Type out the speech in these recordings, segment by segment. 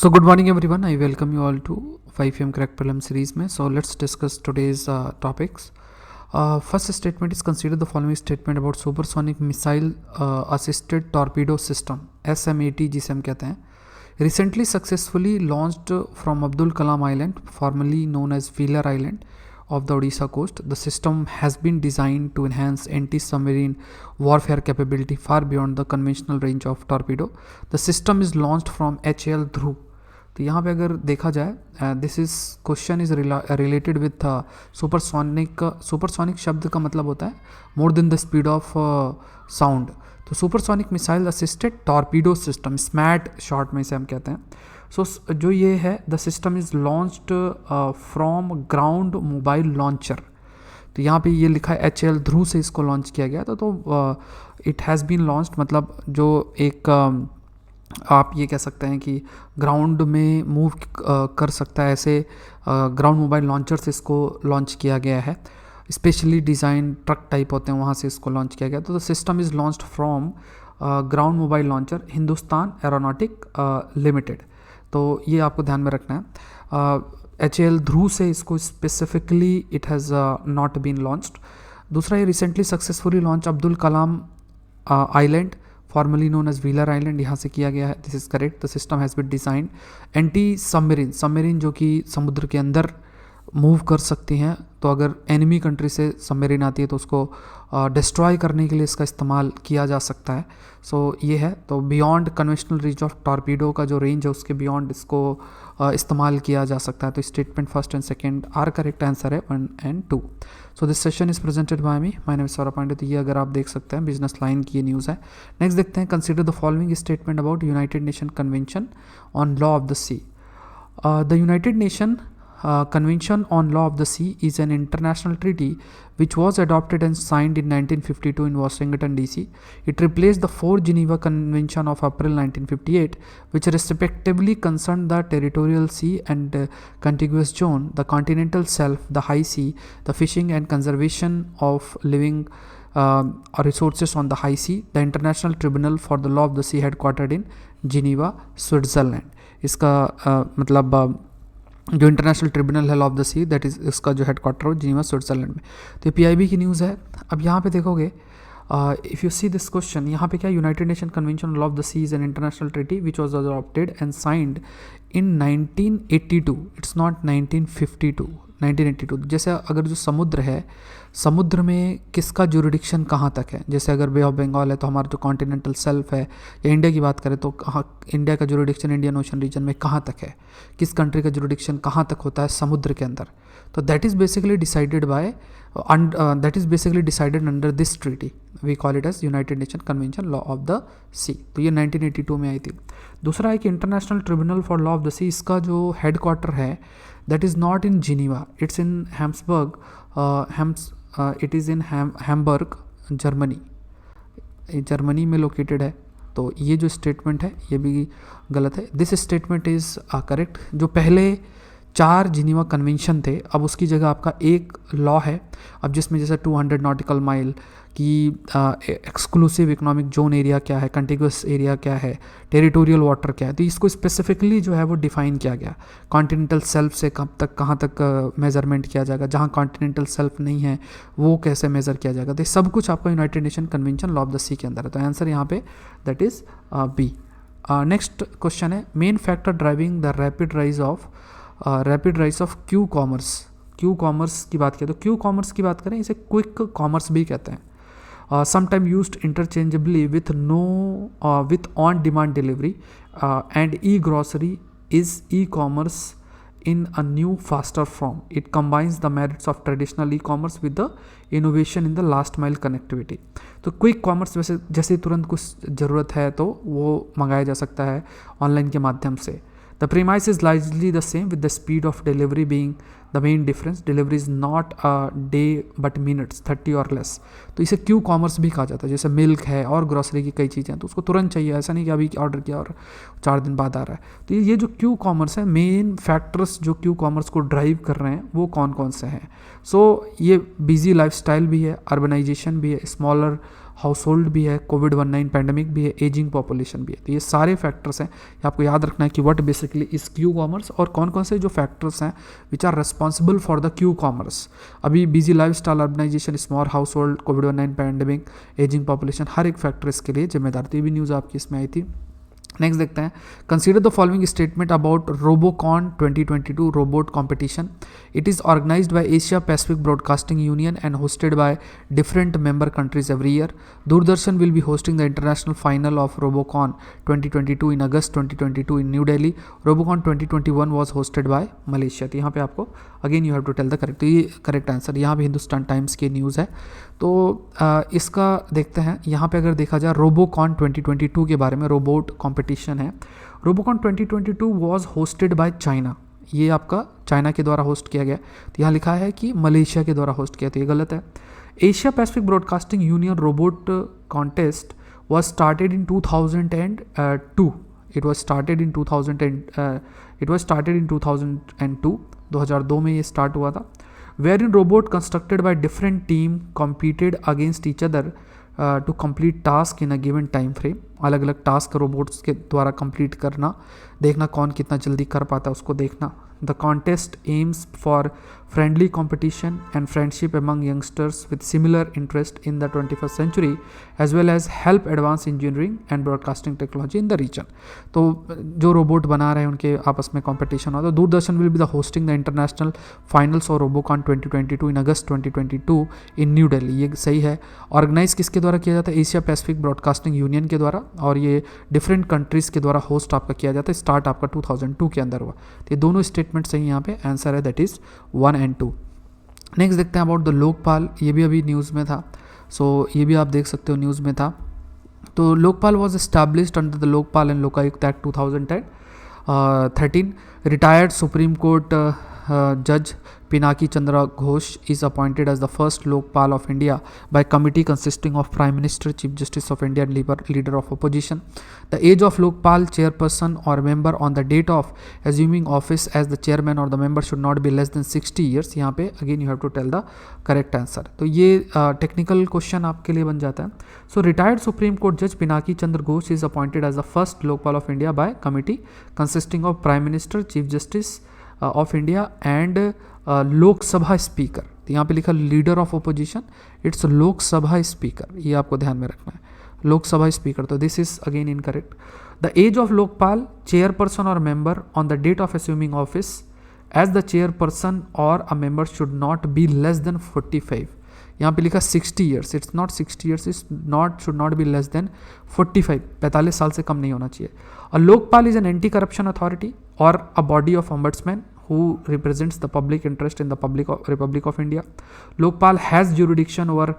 So good morning everyone. I welcome you all to 5 AM Crack Prelims Series में. So let's discuss today's topics. First statement is consider the following statement about supersonic missile assisted torpedo system SMAT जिसे हम कहते हैं. Recently successfully launched from Abdul Kalam Island, formerly known as Wheeler Island of the Odisha coast. The system has been designed to enhance anti-submarine warfare capability far beyond the conventional range of torpedo. The system is launched from HAL Dhruv. तो यहाँ पे अगर देखा जाए this is question is related with supersonic शब्द का मतलब होता है more than the speed of sound. तो supersonic missile assisted torpedo system SMAT short में इसे हम कहते हैं. सो जो ये है the system is launched from ground mobile launcher. तो यहाँ पे ये लिखा है HAL ध्रुव से इसको लॉन्च किया गया. तो इट हैज़ बीन लॉन्च्ड मतलब जो एक आप ये कह सकते हैं कि ग्राउंड में मूव कर सकता है ऐसे ग्राउंड मोबाइल लॉन्चर से इसको लॉन्च किया गया है. स्पेशली डिज़ाइन ट्रक टाइप होते हैं वहाँ से इसको लॉन्च किया गया. तो the system is launched from ground mobile launcher Hindustan aeronautic limited. तो ये आपको ध्यान में रखना है. HAL ध्रुव से इसको specifically it has not been launched. दूसरा ये recently successfully launch Abdul Kalam island formerly known as Wheeler island यहाँ से किया गया है. This is correct. The system has been designed anti submarine जो कि समुद्र के अंदर मूव कर सकती हैं. तो अगर एनिमी कंट्री से सबमरीन आती है तो उसको डिस्ट्रॉय करने के लिए इसका इस्तेमाल किया जा सकता है. सो ये है. तो beyond conventional range of torpedo का जो रेंज है उसके बियॉन्ड इसको इस्तेमाल किया जा सकता है. तो statement first and second are correct answer है 1 and 2. So this session is presented by me. My name is Saurabh Pandey. तो ये अगर आप देख सकते हैं बिजनेस लाइन की ये न्यूज़ है. नेक्स्ट देखते हैं consider the following statement about United Nation convention on law of the sea. The United Nation Convention on Law of the Sea is an international treaty which was adopted and signed in 1952 in Washington, D.C. It replaced the 4 Geneva Convention of April 1958, which respectively concerned the territorial sea and contiguous zone, the continental shelf, the high sea, the fishing and conservation of living resources on the high sea. The International Tribunal for the Law of the Sea headquartered in Geneva, Switzerland. इसका मतलब जो international tribunal है law of the see that is इसका जो headquarter हो Geneva Switzerland में. तो ये PIB की न्यूज़ है. अब यहाँ पे देखोगे if you see this question यहाँ पे क्या United Nation convention law of the sea is an international treaty which was adopted and signed in 1982. It's not 1952. 1982. जैसे अगर जो समुद्र है समुद्र में किसका जुरिडिक्शन कहाँ तक है. जैसे अगर बे ऑफ बंगाल है तो हमारा जो कॉन्टिनेंटल सेल्फ है या इंडिया की बात करें तो इंडिया का जुरिडिक्शन इंडियन ओशन रीजन में कहाँ तक है. किस कंट्री का जुरिडिक्शन कहाँ तक होता है समुद्र के अंदर. तो that is basically decided by under this treaty. We call it as United Nation convention law of the sea. तो ये 1982 में आई थी. दूसरा है कि international tribunal for law of the sea इसका जो हेडक्वार्टर है that is not in Geneva. It's in Hamburg. It is in Hamburg Germany में लोकेटेड है. तो ये जो स्टेटमेंट है ये भी गलत है. This statement is correct. जो पहले 4 जिनीवा कन्वेंशन थे अब उसकी जगह आपका एक लॉ है अब जिसमें जैसे 200 नॉटिकल माइल की एक्सक्लूसिव इकोनॉमिक जोन एरिया क्या है, कंटिग्यूस एरिया क्या है, टेरिटोरियल वाटर क्या है. तो इसको स्पेसिफिकली जो है वो डिफाइन किया गया. कॉन्टिनेंटल सेल्फ से कहाँ तक मेजरमेंट किया जाएगा. जहाँ कॉन्टिनेंटल सेल्फ नहीं है वो कैसे मेज़र किया जाएगा. तो सब कुछ आपका United Nation convention law of the sea के अंदर है. तो आंसर यहाँ पे that is B. Next question है main factor driving the rapid rise of Q commerce की बात करें तो क्यू कॉमर्स की बात करें इसे क्विक कॉमर्स भी कहते हैं. sometime used interchangeably with on demand delivery and e-grocery is e-commerce in a new faster form. It combines the merits of traditional e-commerce with the innovation in the last mile connectivity. तो quick commerce वैसे जैसे तुरंत कुछ ज़रूरत है तो वो मंगाया जा सकता है ऑनलाइन के माध्यम से. The premise is largely the same with the speed of delivery being the main difference. Delivery is not a day but minutes, 30 or less. तो इसे क्यू कॉमर्स भी कहा जाता है. जैसे मिल्क है और ग्रोसरी की कई चीज़ें हैं तो उसको तुरंत चाहिए. ऐसा नहीं कि अभी ऑर्डर किया और 4 दिन बाद आ रहा है. तो ये जो क्यू कॉमर्स है मेन फैक्टर्स जो क्यू कॉमर्स को ड्राइव कर रहे हैं वो कौन कौन से हैं. सो ये बिजी लाइफस्टाइल भी है, अर्बनाइजेशन भी है, स्मॉलर हाउस होल्ड भी है, कोविड-19 पैंडमिक भी है, एजिंग पॉपुलेशन भी है। तो ये सारे फैक्टर्स हैं, ये आपको याद रखना है कि what basically is Q commerce और कौन कौन से जो फैक्टर्स हैं which are responsible for the Q commerce. अभी busy lifestyle, urbanisation, small household, कोविड-19 पैंडमिक, एजिंग पॉपुलेशन, हर एक फैक्टर इसके लिए जिम्मेदार। तो ये भी न्यूज़ आपकी इसमें आई थी। नेक्स्ट देखते हैं, consider the following statement about Robocon 2022 robot competition. It is organized by Asia Pacific Broadcasting Union and hosted by different member countries every year. Doordarshan will be hosting the international final of Robocon 2022 in August 2022 in New Delhi. Robocon 2021 was hosted by Malaysia. तो यहाँ पे आपको again you have to tell the correct. तो ये correct answer यहाँ भी Hindustan times की news है। तो इसका देखते हैं, यहाँ पे अगर देखा जाए रोबोकॉन 2022 के बारे में, रोबोट कॉम्पिटिशन है। Robocon 2022 was hosted by China. ये आपका चाइना के द्वारा होस्ट किया गया। तो यहाँ लिखा है कि मलेशिया के द्वारा होस्ट किया, तो ये गलत है। Asia Pacific Broadcasting union robot contest was started in 2002। It was started in 2002 में ये स्टार्ट हुआ था। wherein robot constructed by different team competed against each other to complete task in a given time frame। अलग अलग task robots के द्वारा complete करना, देखना कौन कितना जल्दी कर पाता है उसको देखना। The contest AIIMS for friendly competition and friendship among youngsters with similar interest in the 21st century as well as help advance engineering and broadcasting technology in the region। तो जो रोबोट बना रहे हैं उनके आपस में कंपटीशन होता है। Doordarshan will be the hosting the international finals और Robocon 2022 in August 2022 in New Delhi. ये सही है। ऑर्गेनाइज किसके द्वारा किया जाता है? एशिया पैसिफिक ब्रॉडकास्टिंग यूनियन के द्वारा, और ये डिफरेंट कंट्रीज़ के द्वारा होस्ट आपका किया जाता है। स्टार्ट आपका 2002 के अंदर हुआ। तो ये दोनों स्टेटमेंट सही यहाँ पे आंसर है, दैट इज़ 1 and 2। नेक्स्ट देखते हैं अबाउट द लोकपाल। ये भी अभी न्यूज़ में था, सो ये भी आप देख सकते हो न्यूज़ में था। तो Lokpal was established under the Lokpal and Lokayukta act 2013। Retired supreme court जज Pinaki Chandra Ghosh is appointed as the first Lokpal of India by committee consisting of Prime Minister, Chief Justice of India and Leader of Opposition. The age of Lokpal chairperson or member on the date of assuming office as the chairman or the member should not be less than 60 years। यहाँ पे again you have to tell the correct answer। तो ये technical question आपके लिए बन जाता है। So retired Supreme Court Judge Pinaki Chandra Ghosh is appointed as the first Lokpal of India by committee consisting of Prime Minister, Chief Justice of India and Lok Sabha speaker. तो यहाँ पे लिखा leader of opposition, it's Lok Sabha speaker, ये आपको ध्यान में रखना है, लोकसभा स्पीकर। तो this is again incorrect. The age of Lokpal chairperson और member on the date of assuming office as the chairperson और a member should not be less than 45। यहाँ पे लिखा 60 years, it's not 60 years, it's not should not be less than 45, 45 साल से कम नहीं होना चाहिए। A Lokpal is an anti corruption authority और a body of ombudsman who represents the public interest in the Republic of India. Lokpal has jurisdiction over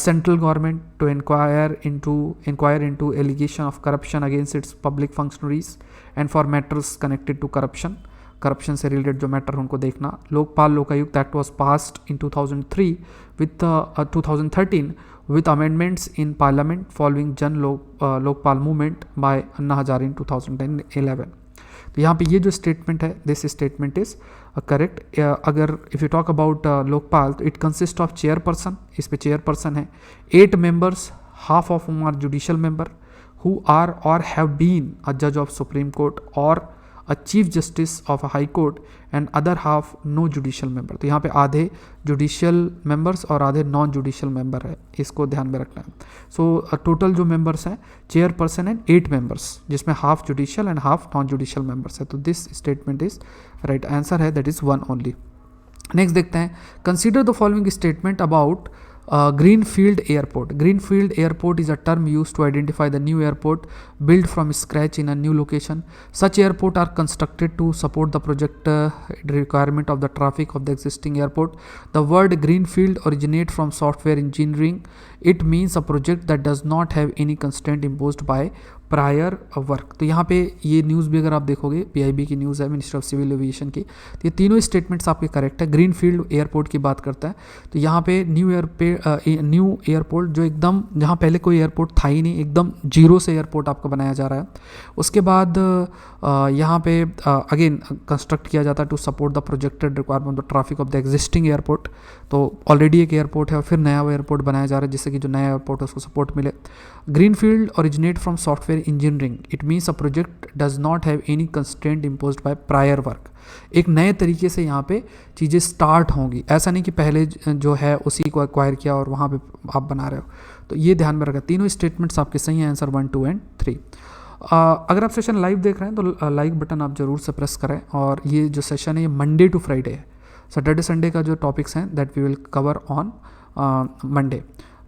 central government to inquire into allegation of corruption against its public functionaries and for matters connected to corruption से related जो matter उनको देखना। Lokpal Lokayukta Act was passed in 2003 with 2013 with amendments in Parliament following Jan Lokpal movement by Anna Hazare in 2011। तो यहाँ पे ये जो statement है, दिस स्टेटमेंट इज करेक्ट। अगर if you talk about Lokpal, तो इट कंसिस्ट ऑफ चेयरपर्सन, इस पे चेयरपर्सन है, 8 members, half of whom are judicial member who are or have been a जज of supreme court or a chief justice of a high court and other half no judicial member. तो यहाँ पे आधे judicial members और आधे non judicial member है, इसको ध्यान में रखना है। सो टोटल जो मेंबर्स हैं चेयरपर्सन एंड 8 मेंबर्स, जिसमें half judicial and half non judicial members है। तो this statement is right answer है, दैट इज 1 ओनली। नेक्स्ट देखते हैं, consider the following statement about Greenfield Airport. Greenfield Airport is a term used to identify the new airport built from scratch in a new location. Such airports are constructed to support the project requirement of the traffic of the existing airport. The word Greenfield originates from software engineering. It means a project that does not have any constraint imposed by prior work. तो यहाँ पे ये news भी अगर आप देखोगे PIB की news है, मिनिस्टर ऑफ सिविल एविएशन की, तो ये तीनों स्टेटमेंट्स आपके करेक्ट है। ग्रीनफील्ड एयरपोर्ट की बात करता है, तो यहाँ पे न्यू एयरपोर्ट जो एकदम, जहाँ पहले कोई एयरपोर्ट था ही नहीं, एकदम जीरो से एयरपोर्ट आपका बनाया जा रहा है। उसके बाद यहाँ पे अगेन कंस्ट्रक्ट किया जाता है to support the projected requirement of the traffic of the existing airport. तो ऑलरेडी एक एयरपोर्ट है और फिर नया एयरपोर्ट बनाया जा रहा है जिससे कि जो नया एयरपोर्ट है उसको सपोर्ट मिले। Greenfield originate from software engineering, it means a project does not have any constraint imposed by prior work. एक नए तरीके से यहाँ पे चीज़ें स्टार्ट होंगी, ऐसा नहीं कि पहले जो है उसी को एक्वायर किया और वहाँ पे आप बना रहे हो। तो ये ध्यान में रखा, तीनों स्टेटमेंट्स आपके सही हैं, आंसर 1, 2 एंड 3। अगर आप सेशन लाइव देख रहे हैं तो लाइक बटन आप जरूर से प्रेस करें। और ये जो सेशन है ये मंडे टू फ्राइडे है, सैटरडे संडे का जो टॉपिक्स हैं that we will cover on Monday.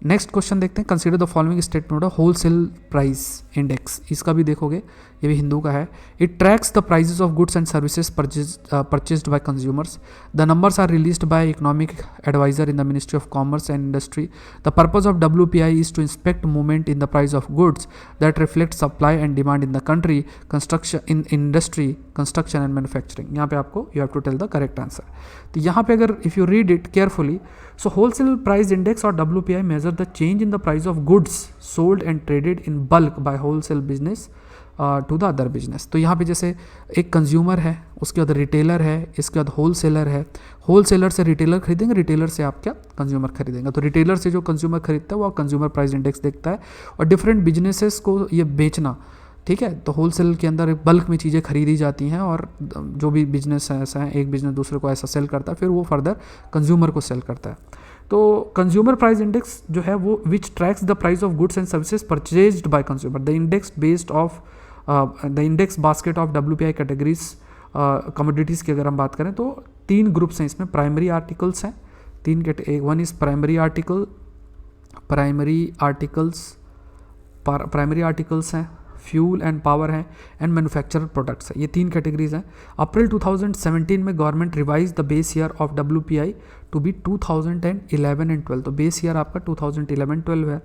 Next question देखते हैं, consider the following statement of wholesale price index. इसका भी देखोगे, ये भी हिंदू का है। It tracks the prices of goods and services purchased by consumers. The numbers are released by economic adviser in the ministry of commerce and industry. The purpose of WPI is to inspect movement in the price of goods that reflect supply and demand in the country, construction in industry, construction and manufacturing. यहाँ पे आपको you have to tell the correct answer. तो यहाँ पे अगर if you read it carefully, so wholesale price index or WPI measure the change in the price of goods sold and traded in bulk by wholesale business to the other business। तो यहाँ पे जैसे एक consumer है, उसके बाद retailer है, इसके बाद होलसेलर है। होलसेलर से रिटेलर खरीदेंगे, रिटेलर से आप क्या कंज्यूमर खरीदेंगे। तो रिटेलर से जो कंज्यूमर खरीदता है वो कंज्यूमर प्राइस इंडेक्स देखता है। और डिफरेंट बिजनेसेस को ये बेचना, ठीक है, तो होलसेल के अंदर बल्क में चीज़ें खरीदी जाती हैं और जो भी बिजनेस है ऐसा है, एक बिजनेस दूसरे को ऐसा सेल करता है, फिर वो फर्दर कंज्यूमर को सेल करता है। तो कंज्यूमर प्राइस इंडेक्स जो है वो which tracks the price of goods and services purchased by consumer. The index based of the index basket of WPI categories commodities की अगर हम बात करें तो 3 ग्रुप्स हैं इसमें। प्राइमरी आर्टिकल्स हैं, 3 वन इज़ प्राइमरी आर्टिकल्स हैं, फ्यूल एंड पावर है, एंड मैन्युफैक्चरर प्रोडक्ट्स है। ये 3 कैटेगरीज हैं। अप्रैल 2017 में government revise the base year of WPI to be 2011 and 12। तो बेस ईयर आपका 2011-12 है।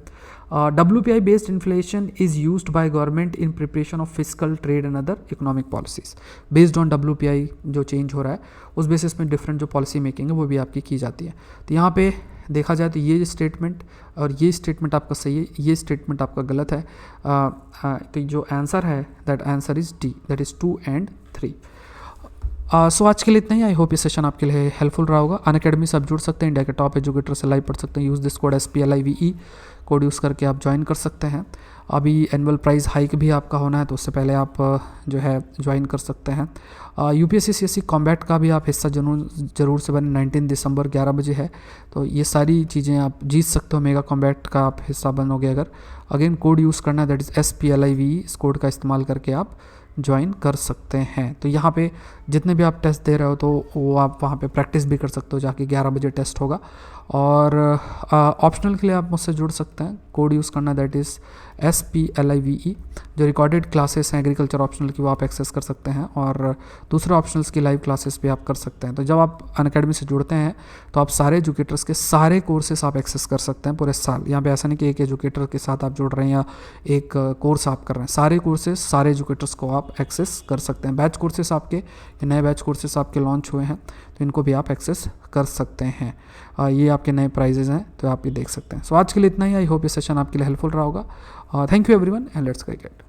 WPI based inflation is used by government in preparation of physical trade and other economic policies. Based on WPI जो change हो रहा है उस basis में different जो पॉलिसी मेकिंग है वो भी आपकी की जाती है। तो यहाँ पे देखा जाए तो ये स्टेटमेंट और ये स्टेटमेंट आपका सही है, ये स्टेटमेंट आपका गलत है। तो जो आंसर है that answer is D, that is 2 and 3। सो आज के लिए इतना ही। आई होप ये सेशन आपके लिए हेल्पफुल रहा होगा। अनअकैडमी से आप जुड़ सकते हैं, इंडिया के टॉप एजुकेटर से लाइव पढ़ सकते हैं। Use this code SPLIVE code use करके आप ज्वाइन कर सकते हैं। अभी एनुअल प्राइस हाइक भी आपका होना है तो उससे पहले आप जो है ज्वाइन कर सकते हैं। UPSC CSE कॉम्बैट का भी आप हिस्सा जरूर से बने। 19 दिसंबर 11 बजे है, तो ये सारी चीज़ें आप जीत सकते हो। मेगा कॉम्बैट का आप हिस्सा बनोगे अगर। अगेन कोड यूज़ करना है, दैट इज़ SPLIVE। इस कोड का इस्तेमाल करके आप ज्वाइन कर सकते हैं। तो यहाँ पे जितने भी आप टेस्ट दे रहे हो तो वो आप वहाँ पे प्रैक्टिस भी कर सकते हो, जाके 11 बजे टेस्ट होगा। और ऑप्शनल के लिए आप मुझसे जुड़ सकते हैं, कोड यूज़ करना दैट इज़ SPLIVE। जो रिकॉर्डेड क्लासेस हैं एग्रीकल्चर ऑप्शनल की वो आप एक्सेस कर सकते हैं, और दूसरे ऑप्शनल्स की लाइव क्लासेस भी आप कर सकते हैं। तो जब आप अनअकैडमी से जुड़ते हैं तो आप सारे एजुकेटर्स के सारे कोर्सेस आप एक्सेस कर सकते हैं पूरे साल। यहाँ पे ऐसा नहीं कि एक एजुकेटर के साथ आप जुड़ रहे हैं या एक कोर्स आप कर रहे हैं, सारे कोर्सेस सारे एजुकेटर्स को आप एक्सेस कर सकते हैं। बैच कोर्सेस आपके, नए बैच कोर्सेस आपके लॉन्च हुए हैं तो इनको भी आप एक्सेस कर सकते हैं। ये आपके नए प्राइजेज़ हैं तो आप ये देख सकते हैं। सो आज के लिए इतना ही। आई होप ये सेशन आपके लिए हेल्पफुल रहा होगा। Thank you everyone and let's cricket.